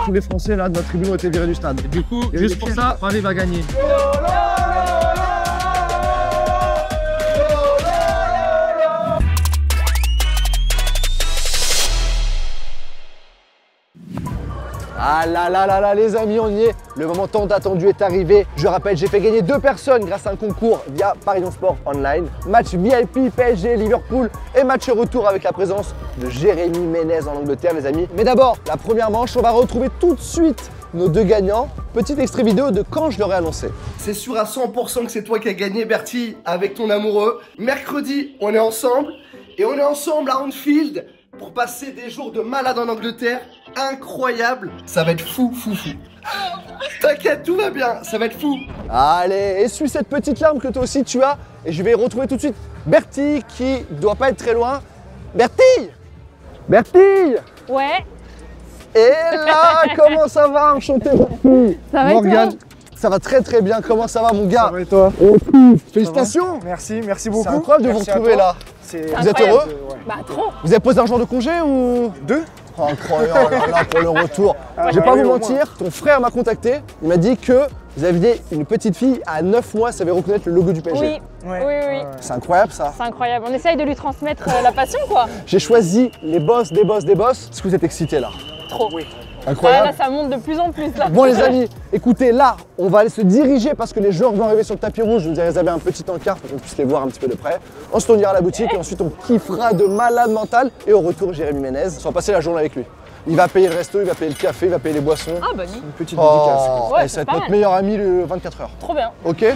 tous les Français là de notre tribune ont été virés du stade. Et du coup, juste pour ça, Paris va gagner. Ah là là là là les amis, on y est. Le moment tant attendu est arrivé. Je rappelle, j'ai fait gagner 2 personnes grâce à un concours via Parions Sport Online. Match VIP PSG Liverpool et match retour avec la présence de Jérémy Ménez en Angleterre les amis. Mais d'abord, la première manche, on va retrouver tout de suite nos 2 gagnants. Petit extrait vidéo de quand je leur ai annoncé. C'est sûr à 100% que c'est toi qui as gagné Bertie avec ton amoureux. Mercredi, on est ensemble et on est ensemble à Anfield pour passer des jours de malade en Angleterre. Incroyable. Ça va être fou, fou, fou. T'inquiète, tout va bien, ça va être fou. Allez, essuie cette petite larme que toi aussi tu as. Et je vais retrouver tout de suite Bertie qui doit pas être très loin. Bertie! Bertie! Ouais. Et là, comment ça va? Enchanté Bertie. Ça va Morgane, et toi? ça va très très bien. Comment ça va mon gars? Ça va et toi? Félicitations! Merci beaucoup. C'est incroyable de vous Merci à retrouver toi. là. Vous êtes incroyable. heureux? Bah trop. Vous avez posé un jour de congé ou? 2? Oh, incroyable là, pour le retour. Je vais pas vous mentir, ton frère m'a contacté. Il m'a dit que vous aviez une petite fille à 9 mois, savait reconnaître le logo du PSG. Oui. Ouais. Oui. C'est incroyable ça. C'est incroyable. On essaye de lui transmettre la passion quoi. J'ai choisi les boss des boss des boss. Est-ce que vous êtes excités là? Trop. Incroyable. Là, ça monte de plus en plus là. Bon les amis, écoutez là, on va aller se diriger parce que les joueurs vont arriver sur le tapis rouge. Je vous ai réservé un petit encart pour qu'on puisse les voir un petit peu de près. Ensuite on ira à la boutique et ensuite on kiffera de malade mental. Et au retour Jérémy Ménez, on va passer la journée avec lui. Il va payer le resto, il va payer le café, il va payer les boissons. Ah bah oui. Une petite Oh, dédicace. Ouais, et c'est ça va être pas notre mal. meilleur ami le 24 heures. Trop bien. Ok?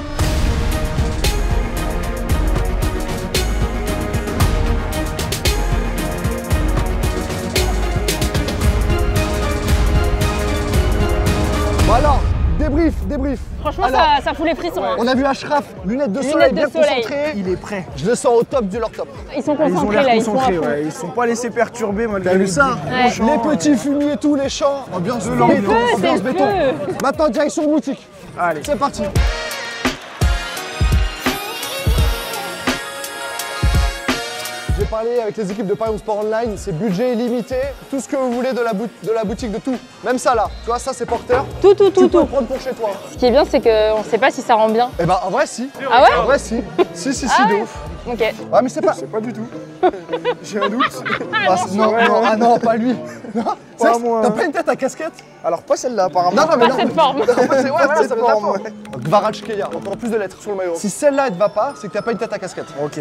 Bon alors, débrief. Franchement, Alors, ça fout les frissons. Hein. on a vu Ashraf, lunettes de Lunettes soleil, de bien soleil. concentré. Il est prêt. Je le sens au top de leur top. Ils sont Ils ont concentrés l'air là, ils sont à concentrés, fond. ouais. Ils sont pas laissés perturber malgré T'as vu les ça? gros chants, Les petits fumiers, tous les champs. Ambiance béton, le feu, c'est ambiance le béton. feu. Maintenant, direction boutique. Allez. C'est parti. J'ai parlé avec les équipes de Parions Sport Online, c'est budget illimité, tout ce que vous voulez de la boutique, de tout. Même ça là, tu vois, ça c'est porteur. Tout. Tu peux le prendre pour chez toi. Ce qui est bien, c'est qu'on ne sait pas si ça rend bien. Eh ben en vrai si. Ah ouais? En vrai si. Si, Ah de ouais. ouf. Ok. Ouais mais c'est pas. C'est pas du tout. J'ai un doute. Ah non, pas lui. Non, c'est vrai que moi, t'as hein. pas une tête à casquette? Alors pas celle-là apparemment. Non, mais Pas cette forme. Ouais, c'est Pas ça cette peut être la forme, forme. Kvaratskhelia, encore plus de lettres sur le maillot. Si celle-là elle te va pas, c'est que t'as pas une tête à casquette. Ok.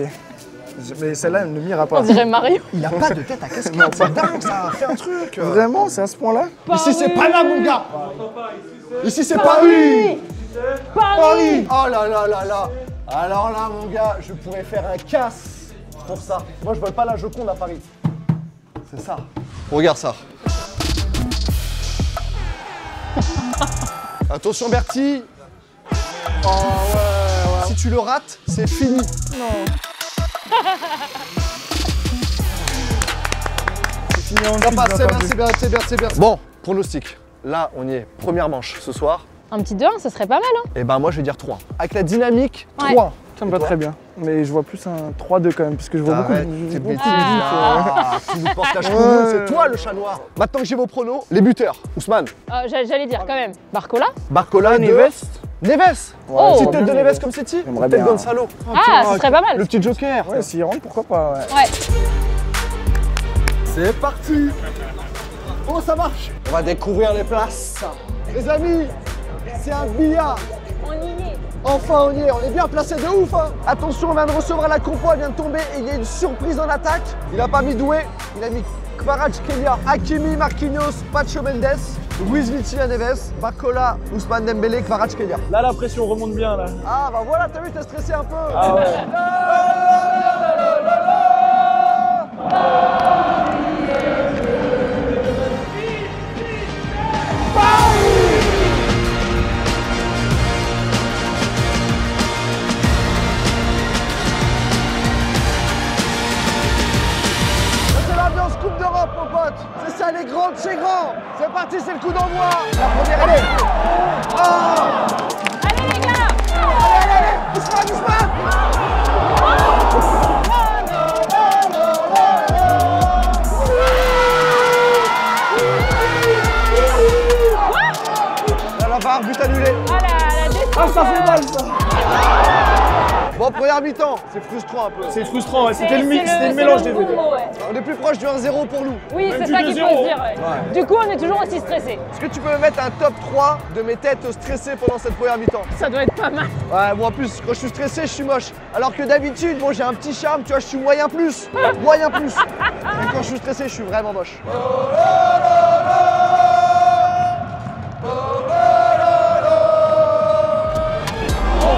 Mais celle-là, elle ne m'ira pas. On dirait Mario. Il a pas de tête à casquette, c'est dingue ça, fais un truc. Vraiment, c'est à ce point-là? Ici c'est pas là mon gars. Ici c'est Paris. Paris. Oh là là là là. Alors là mon gars, je pourrais faire un casse pour ça. Moi je vole pas la Joconde à Paris. C'est ça. Regarde ça. Attention Bertie. Oh ouais. Si tu le rates, c'est fini. Non. C'est fini en Ça passe, fil, c'est bien. Bon, pronostic. Là, on y est. Première manche ce soir. Un petit 2-1, ce serait pas mal. Hein. Et ben moi, je vais dire 3. Avec la dynamique, Ouais. 3. Ça me va très bien. Mais je vois plus un 3-2 quand même, parce que je vois beaucoup Arrête de... tes bêtises. Ah. Tu nous portes la cheveux, c'est toi le chat noir. Maintenant que j'ai vos pronos, les buteurs. Ousmane, J'allais dire quand même. Barcola. Barcola, Neves. Neves. Oh. Petite tête de Neves comme City. J'aimerais Peut-être bien. Gonzalo. Ah, ce serait pas mal. Le petit joker. Ouais, s'il rentre, pourquoi pas, ouais. Ouais. C'est parti. Oh, ça marche. On va découvrir les places. Les amis, c'est un billard. On y est. Enfin, on y est bien placé de ouf. Hein. Attention, on vient de recevoir la compo, elle vient de tomber et il y a une surprise en attaque. Il a pas mis Doué, il a mis Kvaratskhelia, Hakimi, Marquinhos, Pacho Mendes, Luis Vitinha Neves, Barcola, Ousmane Dembélé, Kvaratskhelia. Là, la pression remonte bien, là. Ah bah voilà, t'as vu, t'es stressé un peu. Ah ouais. C'est l'ambiance Coupe d'Europe, mon pote. C'est ça, les grands de chez grands. C'est parti, c'est le coup d'envoi. La première, elle est. Oh. Allez les gars. Allez, Ousmane, Ousmane. part, but annulé. Ah la descente. Ah, ça fait mal ça. Bon, première mi-temps, c'est frustrant un peu. C'est frustrant, ouais. C'est c'était le le mélange des deux. combo, ouais. On est plus proche du 1-0 pour nous. Oui, Même c'est du ça qu'il faut 2-0. se dire. Ouais. Du coup, on est toujours aussi stressé. Est-ce que tu peux me mettre un top 3 de mes têtes stressées pendant cette première mi-temps? Ça doit être pas mal. Ouais, moi en plus, quand je suis stressé, je suis moche. Alors que d'habitude, bon, j'ai un petit charme, tu vois, je suis moyen plus. Moyen plus. Mais quand je suis stressé, je suis vraiment moche. Oh,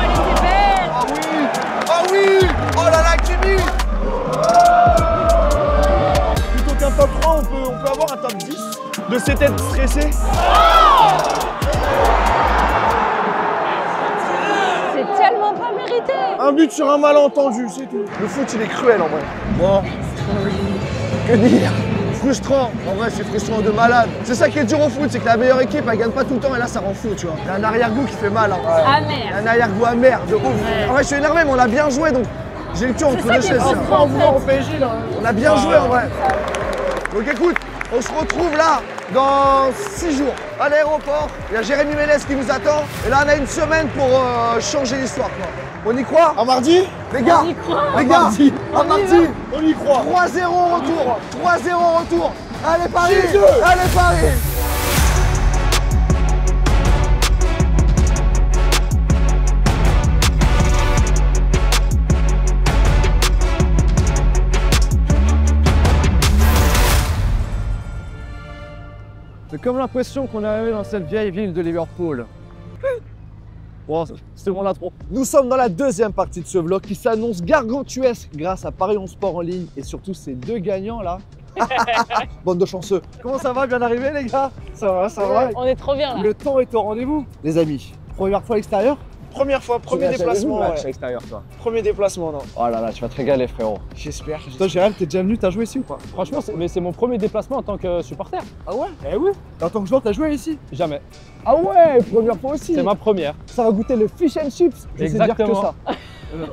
elle était belle. Ah oui! Ah oui! Oh là là, Kimi! Plutôt qu'un top 3, on peut avoir un top 10 de ces têtes stressées. C'est tellement pas mérité. Un but sur un malentendu, c'est tout. Le foot, il est cruel en vrai. Bon. Que dire? Frustrant. En vrai, c'est frustrant de malade. C'est ça qui est dur au foot, c'est que la meilleure équipe, elle gagne pas tout le temps et là, ça rend fou, tu vois. Il y a un arrière-goût qui fait mal. Hein. Il y a Amer. un arrière-goût amer, de ouf. Ouais. En vrai, je suis énervé, mais on a bien joué, donc j'ai le cul entre C'est ça deux qui est chaises. frustrant. tiens. On vouloir au PSG là. On a bien joué en vrai. Donc écoute, on se retrouve là dans 6 jours à l'aéroport. Il y a Jérémy Ménez qui nous attend. Et là, on a une semaine pour changer l'histoire, quoi. On y croit? Un mardi? Les gars, On y croit. les gars, mardi. un mardi. On y croit. 3-0 au retour. 3-0 au retour. Allez Paris. Chez eux. Allez Paris. J'ai comme l'impression qu'on est arrivé dans cette vieille ville de Liverpool. Bon, c'était mon intro. Nous sommes dans la deuxième partie de ce vlog qui s'annonce gargantuesque grâce à Paris 11 Sport en ligne et surtout ces deux gagnants là. Bande de chanceux. Comment ça va? Bien arrivé les gars? Ça va, ça va. On est trop bien là. Le temps est au rendez-vous. Les amis, première fois à l'extérieur? Première fois, premier déplacement. à Ouais. l'extérieur toi. Premier déplacement, non. Oh là là, tu vas te régaler frérot. J'espère. Toi Jérém, t'es déjà venu, t'as joué ici ou pas? Franchement, c'est mon premier déplacement en tant que supporter. Ah ouais? Eh oui, En tant que joueur, t'as joué ici? jamais. Ah ouais, première fois aussi. C'est ma première. Ça va goûter le fish and chips. Je sais dire que Exactement. ça.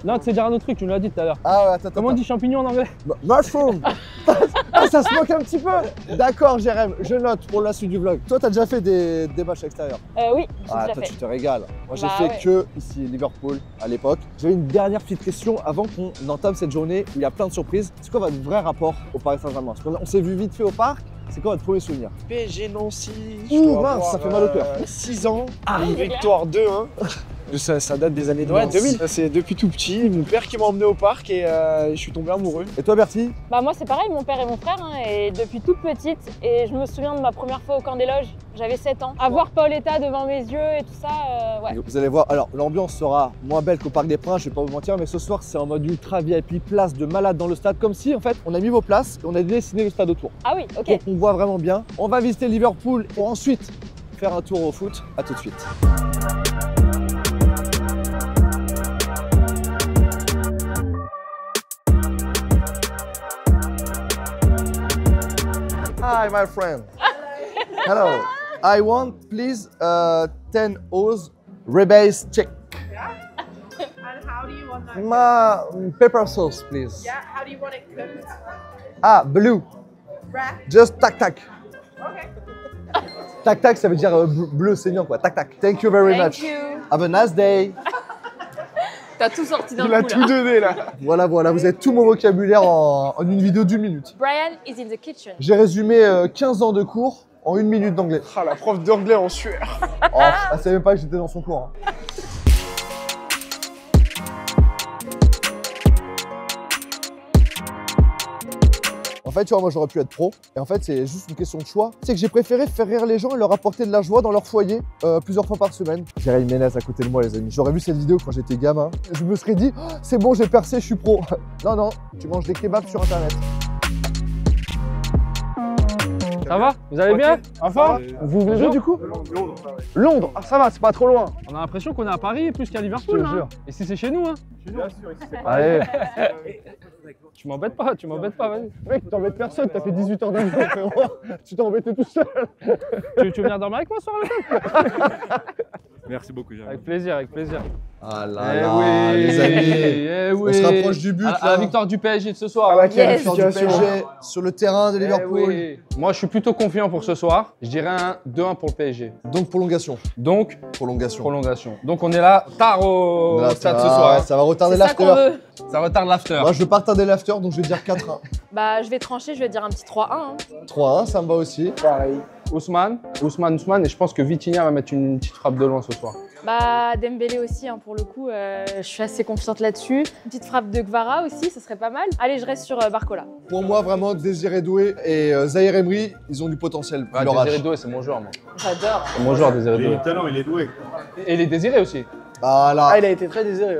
Non, tu sais dire un autre truc, tu me l'as dit tout à l'heure. Ah ouais, attends, Comment on dit champignon en anglais? Mushroom. Ah, ça se moque un petit peu. D'accord Jérém, je note pour la suite du vlog. Toi, t'as déjà fait des matchs extérieurs? Oui, j'ai Ah, déjà toi, fait. tu te régales. Moi, j'ai Bah fait ouais. que ici, Liverpool, à l'époque. J'avais une dernière petite question avant qu'on entame cette journée où il y a plein de surprises. C'est quoi votre vrai rapport au Paris Saint-Germain? Parce qu'on s'est vu vite fait au parc. C'est quoi votre premier souvenir? PSG Nancy. Ouh, mince, ça fait mal au cœur. 6 ans. oui, c'est Victoire 2-1. Ça date des années 2000. Ça, c'est depuis tout petit. Mon père qui m'a emmené au parc et je suis tombé amoureux. Et toi, Bertie? Bah moi c'est pareil, mon père et mon frère, hein, et depuis toute petite, et je me souviens de ma première fois au camp des loges, j'avais 7 ans. Avoir Paoletta devant mes yeux et tout ça, ouais. Vous allez voir, alors l'ambiance sera moins belle qu'au Parc des Princes, je vais pas vous mentir, mais ce soir c'est en mode ultra VIP, place de malade dans le stade, comme si en fait on a mis vos places et on a dessiné le stade autour. Ah oui, ok. Pour qu'on voit vraiment bien. On va visiter Liverpool pour ensuite faire un tour au foot. À tout de suite. Hi, my friend. Hello. I want, please, 10 O's rebase check. And how do you want that? Ma pepper sauce, please. Yeah, how do you want it cooked? Ah, blue. Rare? Just tac tac. Okay. Tac tac, ça veut dire bleu saignant quoi. Tac tac. Thank you very much. Thank you. Have a nice day. T'as tout sorti d'un Il a coup tout là. donné là. Voilà, voilà, vous avez tout mon vocabulaire en une vidéo d'1 minute. Brian is in the kitchen. J'ai résumé 15 ans de cours en 1 minute d'anglais. Ah, la prof d'anglais en sueur. Oh, elle savait même pas que j'étais dans son cours. Hein. En fait, tu vois, moi j'aurais pu être pro. Et en fait, c'est juste une question de choix. C'est que j'ai préféré faire rire les gens et leur apporter de la joie dans leur foyer plusieurs fois par semaine. Jérémy Ménez à côté de moi, les amis. J'aurais vu cette vidéo quand j'étais gamin. Je me serais dit, oh, c'est bon, j'ai percé, je suis pro. Non, non, tu manges des kebabs sur internet. Ça va? Vous allez bien? Enfin. Vous venez d'où du coup? Londres. Ah, ça va, c'est pas trop loin. On a l'impression qu'on est à Paris plus qu'à Liverpool. Je te Hein. jure. Et si c'est chez nous, hein? Allez. Tu m'embêtes pas, vas-y. Mec, t'embêtes personne, t'as fait 18 heures d'avion, frérot. Tu t'es embêté tout seul. Tu veux venir dormir avec moi ce soir là? Merci beaucoup, Jérémy. Avec plaisir, avec plaisir. Ah Eh là là, oui, les amis. eh On oui. se rapproche du but. À la victoire du PSG de ce soir. Ah ouais, quelle Yes. victoire du PSG sur le terrain de Eh Liverpool. oui. Moi, je suis plutôt confiant pour ce soir. Je dirais un 2-1 pour le PSG. Donc prolongation. Donc, Prolongation. prolongation. Donc, on est là tard au Là, stade ce ça- soir. hein. Ça va retarder C'est ça qu'on l'after. veut. Ça retarde l'after. Moi, je veux pas retarder l'after, donc je vais dire 4-1. Bah, je vais trancher, je vais dire un petit 3-1. hein. 3-1, ça me va aussi. Ousmane, et je pense que Vitinha va mettre une petite frappe de loin ce soir. Bah, Dembélé aussi, hein, pour le coup, je suis assez confiante là-dessus. Une petite frappe de Gvara aussi, ce serait pas mal. Allez, je reste sur Barcola. Pour moi, vraiment, Désiré Doué et Zahir Emery, ils ont du potentiel. Ah, leur Désiré âge. Doué, c'est mon joueur, moi. J'adore. C'est mon joueur, Désiré Il Doué. est talent, il est doué. Et il est désiré aussi. Voilà. il a été très désiré.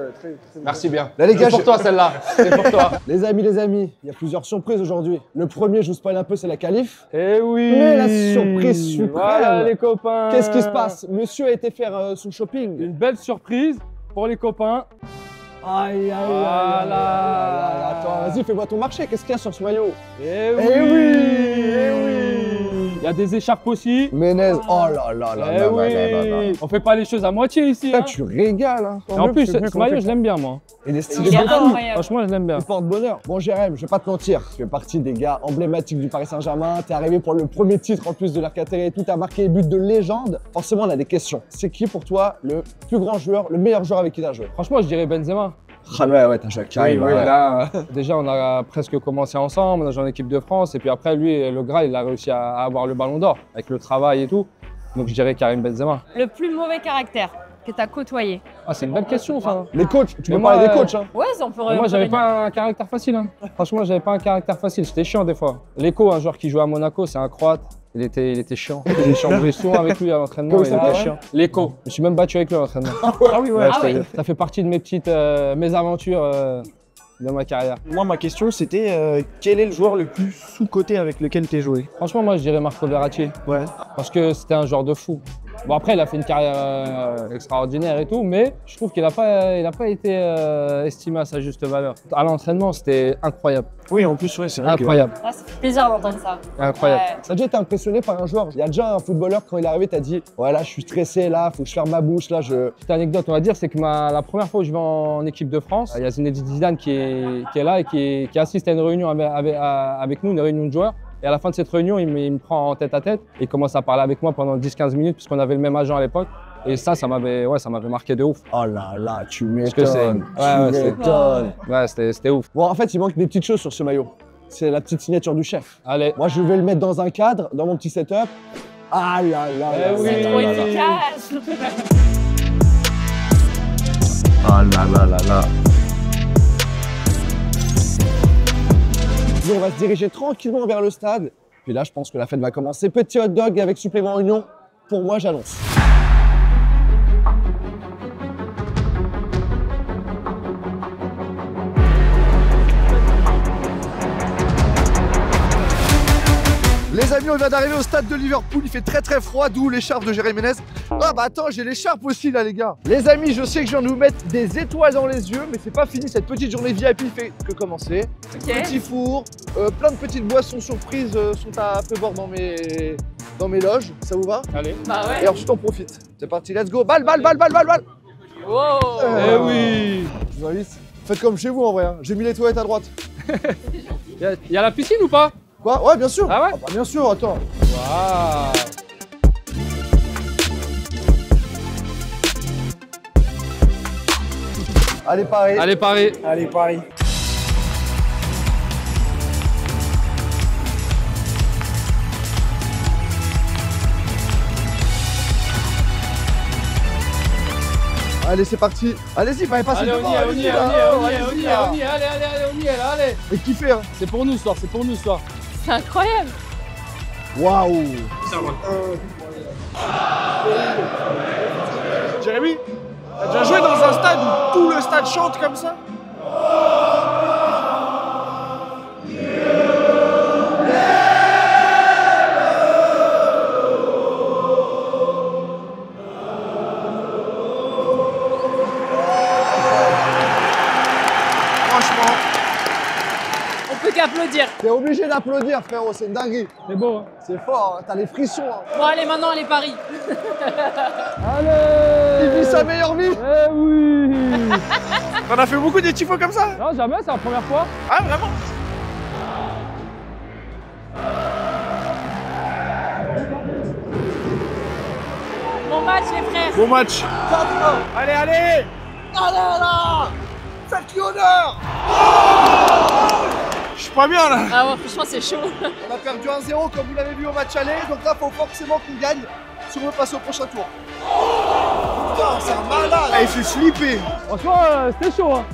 Merci bien. Là, les gars, c'est pour je- toi celle-là. C'est pour toi. Les amis, il y a plusieurs surprises aujourd'hui. Le premier, je vous spoil un peu, c'est la qualif. Eh oui. Mais la surprise suprême. Voilà les copains. Qu'est-ce qui se passe? Monsieur a été faire son shopping. Une belle surprise pour les copains. Aïe, aïe, aïe, Voilà. aïe, aïe, aïe. Attends, vas-y, fais-moi ton marché. Qu'est-ce qu'il y a sur ce maillot? Eh oui, eh oui. Il y a des écharpes aussi. Menez, oh là là là Eh là oui. là là là. On fait pas les choses à moitié ici. Putain, hein. tu régales. Hein. Et en plus, ce maillot, je l'aime bien, moi. Il est stylé Il est de fou. incroyable. Franchement, je l'aime bien. Il porte bonheur. Bon, Jérém, je vais pas te mentir. Tu fais partie des gars emblématiques du Paris Saint-Germain. T'es arrivé pour le premier titre en plus de l'RKT et tout. T'as marqué les buts de légende. Forcément, on a des questions. C'est qui pour toi le plus grand joueur, le meilleur joueur avec qui t'as joué? Franchement, je dirais Benzema. Ah ouais, t'as joué avec Karim. ouais. Là, déjà, on a presque commencé ensemble, on a joué en équipe de France. Et puis après, lui, le gras, il a réussi à avoir le ballon d'or avec le travail et tout. Donc, je dirais Karim Benzema. Le plus mauvais caractère que t'as côtoyé. Ah, c'est une belle question, ça. Les coachs, tu Mais peux moi, parler des coachs. Hein. Ouais, ça, on peut Moi, j'avais pas un caractère facile. Hein. Franchement, j'avais pas un caractère facile. J'étais chiant des fois. Léco, un joueur qui jouait à Monaco, c'est un Croate. Il était chiant. J'ai changé souvent avec lui à l'entraînement. Comment Il il s'appelle? était chiant. Léco. Je me suis même battu avec lui à l'entraînement. Ah oui, ouais. Ah ouais. Ça fait partie de mes petites mésaventures de ma carrière. Moi, ma question, c'était quel est le joueur le plus sous-coté avec lequel tu as joué? Franchement, moi, je dirais Marco Verratti. Ouais. Parce que c'était un joueur de fou. Bon, après, il a fait une carrière extraordinaire et tout, mais je trouve qu'il n'a pas été estimé à sa juste valeur. À l'entraînement, c'était incroyable. Oui, en plus, ouais, c'est vrai. Incroyable. Ah, ça fait plaisir d'entendre ça. Incroyable. Ouais. T'as déjà été impressionné par un joueur? Il y a déjà un footballeur, quand il est arrivé, t'as dit voilà, je suis stressé là, faut que je ferme ma bouche là. Petite anecdote, on va dire, c'est que la première fois où je vais en équipe de France, il y a Zinedine Zidane qui est là et qui assiste à une réunion avec nous, une réunion de joueurs. Et à la fin de cette réunion, il me prend en tête à tête et il commence à parler avec moi pendant 10-15 minutes puisqu'on avait le même agent à l'époque. Et ça m'avait marqué de ouf. Oh là là, tu Parce que c'est- m'étonnes. ouais, Tu c'est- m'étonnes. Ouais, c'était ouf. Bon, en fait, il manque des petites choses sur ce maillot. C'est la petite signature du chef. Allez. Moi, je vais le mettre dans un cadre, dans mon petit setup. Ah là là là Eh oui. là C'est là trop là là. efficace. Ah là là là là. Nous, on va se diriger tranquillement vers le stade. Puis là, je pense que la fête va commencer. Petit hot dog avec supplément oignon. Pour moi, j'annonce. Les amis, on vient d'arriver au stade de Liverpool, il fait très froid, d'où l'écharpe de Jérémy Menez. Ah bah attends, j'ai l'écharpe aussi là les gars. Les amis, je sais que je viens de vous mettre des étoiles dans les yeux, mais c'est pas fini, cette petite journée VIP fait que commencer. Ok. Petit four, plein de petites boissons surprises sont à prévoir dans mes loges, ça vous va? Allez. Bah ouais. Et ensuite on profite. C'est parti, let's go, balle. Wow. Eh oui. Je vous invite, faites comme chez vous en vrai, hein. J'ai mis les toilettes à droite. Il y a la piscine ou pas? Quoi? Ouais, bien sûr. Ah ouais? bah, bien sûr, attends. Waouh. Allez, pareil. Allez, Paris. Allez, Paris. Allez, c'est parti. Allez-y, fallait passer Allez, on devant. y est, allez-y, là. Allez-y, là. on y est, allez, on y est là, allez. Et kiffez, hein. C'est pour nous ce soir, c'est pour nous ce soir. C'est incroyable. Waouh. Jérémy, t'as déjà joué dans un stade où tout le stade chante comme ça? On peut qu'applaudir. T'es obligé d'applaudir, frérot, c'est une dinguerie. C'est beau, hein. C'est fort, hein. T'as les frissons. Hein. Bon, allez, maintenant, les paris. Allez! Il vit sa meilleure vie. Eh oui! T'en as fait beaucoup des tifos comme ça? Non, jamais, c'est la première fois. Ah, vraiment? Bon match, les frères. Bon match. Allez, allez! Ah là là! Faites-lui honneur! Je suis pas bien là. Ah ouais, franchement, c'est chaud. On a perdu 1-0 comme vous l'avez vu au match aller, donc là, faut forcément qu'on gagne si on veut passer au prochain tour. Putain, c'est un malade! Ah, il fait flipper. Franchement, c'était chaud, hein.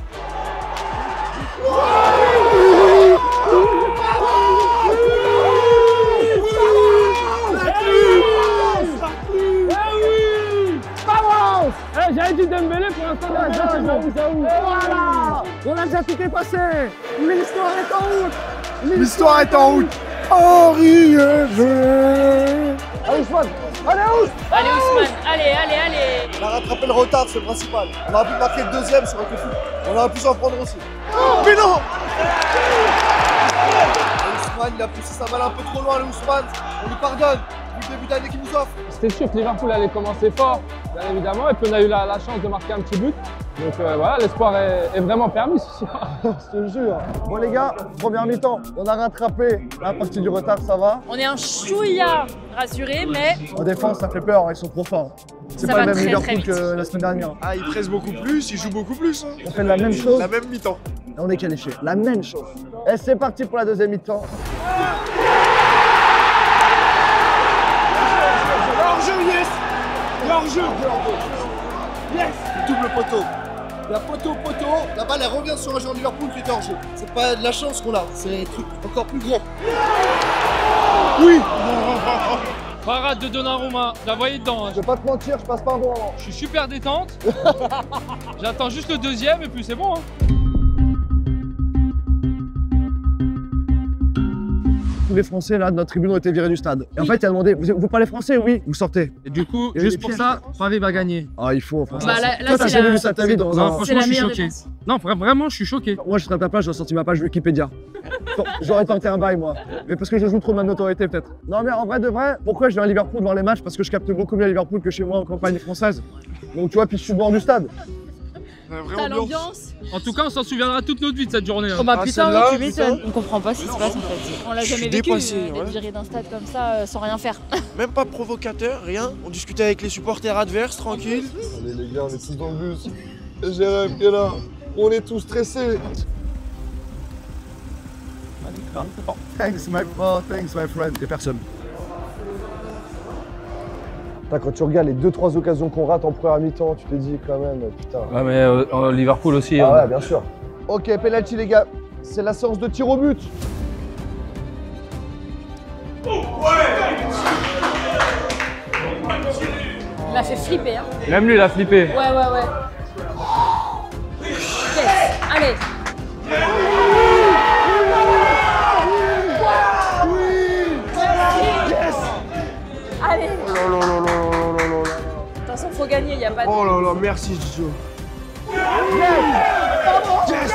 Eh, j'avais dit Dembélé pour l'instant, voilà! On a déjà tout dépassé! Mais l'histoire est en route! L'histoire est en route. Henri Allez, Ousmane! Allez, Ousmane! Allez, Ousmane. Allez, allez, allez. On a rattrapé le retard, c'est le principal. On aurait pu marquer le deuxième, ça aurait été fou. On aurait pu s'en prendre aussi. Mais non. Ousmane, il a poussé sa balle un peu trop loin, le Ousmane. On lui pardonne. Du début d'année qu'il nous offre. C'était sûr que Liverpool allait commencer fort, bien évidemment, et puis on a eu la chance de marquer un petit but. Donc voilà, l'espoir est vraiment permis ce soir. Je te jure. Bon les gars, première mi-temps, on a rattrapé la partie du retard, ça va. On est un chouïa rassuré, mais En défense, ça fait peur, ils sont trop forts. C'est Ça pas va le même très, Liverpool très vite. que la semaine dernière. Ah, il presse beaucoup plus, il joue beaucoup plus. Hein. On fait la même chose La même mi-temps. et on est qualifié. La même chose. Et c'est parti pour la deuxième mi-temps. Hors-jeu, yes. Hors-jeu. Yes. Double poteau. La poteau, la balle elle revient sur un joueur de Liverpool qui était hors jeu. C'est pas de la chance qu'on a, c'est un truc encore plus grand. Oui. Parade de Donnarumma, la voyez dedans. Hein. Je vais pas te mentir, je passe pas un bon moment. Je suis super détente. J'attends juste le deuxième et puis c'est bon. Hein. Tous les Français là de notre tribune ont été virés du stade. Et en fait, il a demandé vous parlez français? Oui, vous sortez. Et du coup, Il y a eu juste des pour pièges. ça, Paris va gagner. Ah, il faut, franchement. Bah, là, Toi, t'as c'est jamais la- vu ça de ta vie dans Non, un. franchement, C'est la je suis meilleure choqué. réponse. Non, vraiment, je suis choqué. Moi, je serais à ta place, j'aurais sorti ma page Wikipédia. J'aurais tenté un bail, moi. Mais parce que je joue trop de ma notoriété, peut-être. Non, mais en vrai de vrai, pourquoi je viens à Liverpool voir les matchs? Parce que je capte beaucoup mieux à Liverpool que chez moi en campagne française. Donc, tu vois, puis je suis bord du stade. Vraie T'as ambiance. l'ambiance. En tout cas, on s'en souviendra toute notre vie de cette journée. Hein. Oh bah Ah, putain, celle-là, tu m'étonnes. putain. On comprend pas ce qui se passe en fait. On l'a Je jamais suis vécu dépassé, d'être ouais. viré d'un stade comme ça sans rien faire. Même pas provocateur, rien. On discutait avec les supporters adverses, tranquille. Allez, les gars, on est tous dans le bus. Et Jérém qui est là. On est tous stressés. Thanks, my friend. Et personne. Putain, quand tu regardes les 2-3 occasions qu'on rate en première mi-temps, tu te dis quand même, putain. Ouais, mais Liverpool aussi. Ah ouais, bien sûr. Ok, penalty les gars. C'est la séance de tir au but. Il m'a fait flipper. Hein. Même lui, il a flippé. Ouais. Yes. Allez. Allez. De toute façon, faut gagner, il n'y a pas de... Oh là là, merci Jojo. Yes.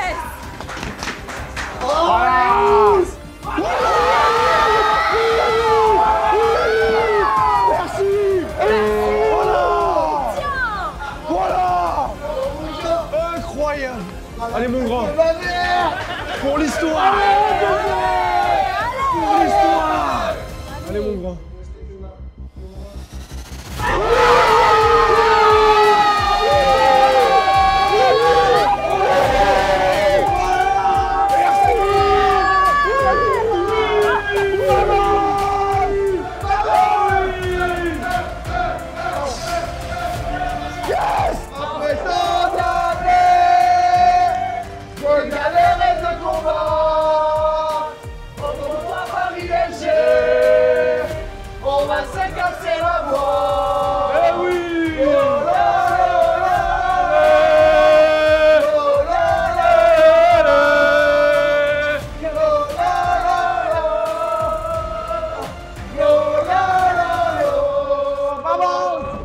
Incroyable. Allez mon grand. Pour l'histoire. Pour l'histoire. Allez mon grand.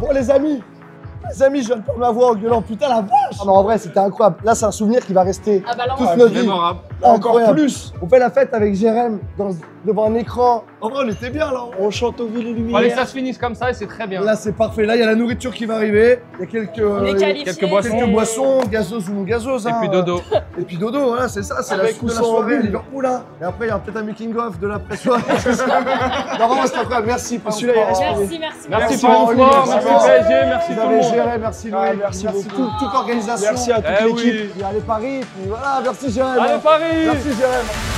Bon les amis, Les amis, je viens de perdre ma voix en gueulant, putain la vache. Ah mais en vrai, c'était incroyable. Là, c'est un souvenir qui va rester Ah bah là, toute notre vie. Mémorable. Encore Incroyable. plus. On fait la fête avec Jérém devant un écran. En vrai, on était bien là. On chante aux villes et lumières. Fallait que ça se finisse comme ça et c'est très bien. Là, c'est parfait. Là, il y a la nourriture qui va arriver. Il y a quelques, on est qualifiés. quelques boissons. quelques boissons, gazeuses ou non gazeuses. Et hein. puis dodo. Et puis dodo, voilà, c'est ça. C'est la Avec suite de la ou sans soirée à bulle. Liverpool. Hein. Et après, il y a peut-être un making-of de la presse-soirée. Non, vraiment, c'est incroyable. Merci. Celui-là, il reste. Merci. Merci Merci, Paris Oli, Sport, merci, merci merci. PSG, merci Vous tout le avez monde. géré, merci Louis, merci beaucoup. toute l'organisation. Merci à toute Eh l'équipe. oui. Puis allez Paris, puis voilà, merci Jérém. Allez Paris. Merci Jérém.